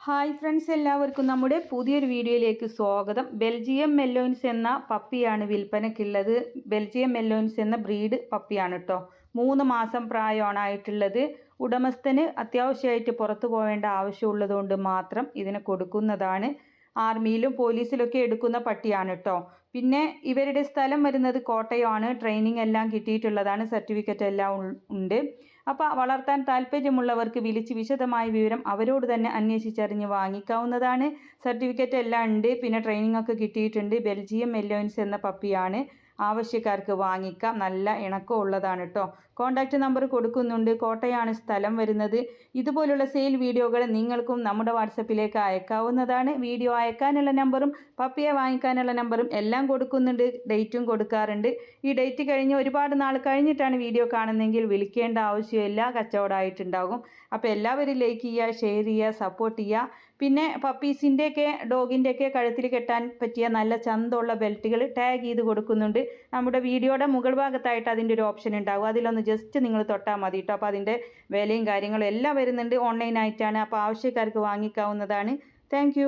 Hi friends, എല്ലാവർക്കും നമ്മുടെ പുതിയൊരു വീഡിയോയിലേക്ക് സ്വാഗതം. ബെൽജിയം മെല്ലോൻസ് എന്ന പപ്പിയാണ് വിൽപ്പനയ്ക്കുള്ളത്. ബെൽജിയം മെല്ലോൻസ് എന്ന ബ്രീഡ് പപ്പിയാണ് കേട്ടോ. 3 മാസം പ്രായമാണായിട്ടുള്ളത്. ഉടമസ്ഥന് അത്യാവശ്യമായിട്ട് പുറത്തു പോവേണ്ട ആവശ്യമുള്ളതുകൊണ്ട് മാത്രം ഇതിനെ കൊടുക്കുന്നതാണ്. ആർമിയിലും പോലീസിലൊക്കെ എടുക്കുന്ന പട്ടിയാണ് കേട്ടോ. പിന്നെ ഇവരുടെ സ്ഥലം വരുന്നത് കോട്ടയമാണ്. ട്രെയിനിങ് എല്ലാം കിട്ടിയിട്ടുള്ളതാണ്. സർട്ടിഫിക്കറ്റ് എല്ലാം ഉണ്ട്. അപ്പോൾ വളർത്താൻ താല്പര്യമുള്ളവർക്ക് വിളിച്ച് വിശദമായ വിവരം അവരോട് തന്നെ അന്വേഷിച്ചറിഞ്ഞ് വാങ്ങിക്കാവുന്നതാണ്. സർട്ടിഫിക്കറ്റ് എല്ലാം ഉണ്ട്. പിന്നെ ട്രെയിനിങ് ഒക്കെ കിട്ടിയിട്ടുണ്ട്. ബെൽജിയം മെല്ലോൻസ് എന്ന പപ്പിയാണ്. ആവശ്യക്കാർക്ക് വാങ്ങിക്കാം. നല്ല ഇണക്കം ഉള്ളതാണ് കേട്ടോ. കോൺടാക്റ്റ് നമ്പർ കൊടുക്കുന്നുണ്ട്. കോട്ടയാണ് സ്ഥലം വരുന്നത്. ഇതുപോലുള്ള സെയിൽ വീഡിയോകൾ നിങ്ങൾക്കും നമ്മുടെ വാട്സപ്പിലേക്ക് അയക്കാവുന്നതാണ്. വീഡിയോ അയക്കാനുള്ള നമ്പറും പപ്പിയെ വാങ്ങിക്കാനുള്ള നമ്പറും എല്ലാം കൊടുക്കുന്നുണ്ട്. ഡേറ്റും കൊടുക്കാറുണ്ട്. ഈ ഡേറ്റ് കഴിഞ്ഞ് ഒരുപാട് നാൾ കഴിഞ്ഞിട്ടാണ് വീഡിയോ കാണുന്നതെങ്കിൽ വിളിക്കേണ്ട ആവശ്യമില്ല. കച്ചവടമായിട്ടുണ്ടാകും. അപ്പോൾ എല്ലാവരും ലൈക്ക് ചെയ്യുക, ഷെയർ ചെയ്യുക, സപ്പോർട്ട് ചെയ്യുക. പിന്നെ പപ്പീസിൻ്റെയൊക്കെ ഡോഗിൻ്റെയൊക്കെ കഴുത്തിൽ കെട്ടാൻ പറ്റിയ നല്ല ചന്തമുള്ള ബെൽറ്റുകൾ ടാഗ് ചെയ്ത് കൊടുക്കുന്നുണ്ട്. നമ്മുടെ വീഡിയോയുടെ മുകൾ ഭാഗത്തായിട്ട് അതിൻ്റെ ഒരു ഓപ്ഷൻ ഉണ്ടാകും. അതിലൊന്ന് ജസ്റ്റ് നിങ്ങൾ തൊട്ടാൽ മതി കേട്ടോ. അപ്പോൾ അതിൻ്റെ വിലയും കാര്യങ്ങളും എല്ലാം വരുന്നുണ്ട്. ഓൺലൈനായിട്ടാണ്. അപ്പോൾ ആവശ്യക്കാർക്ക് വാങ്ങിക്കാവുന്നതാണ്. താങ്ക്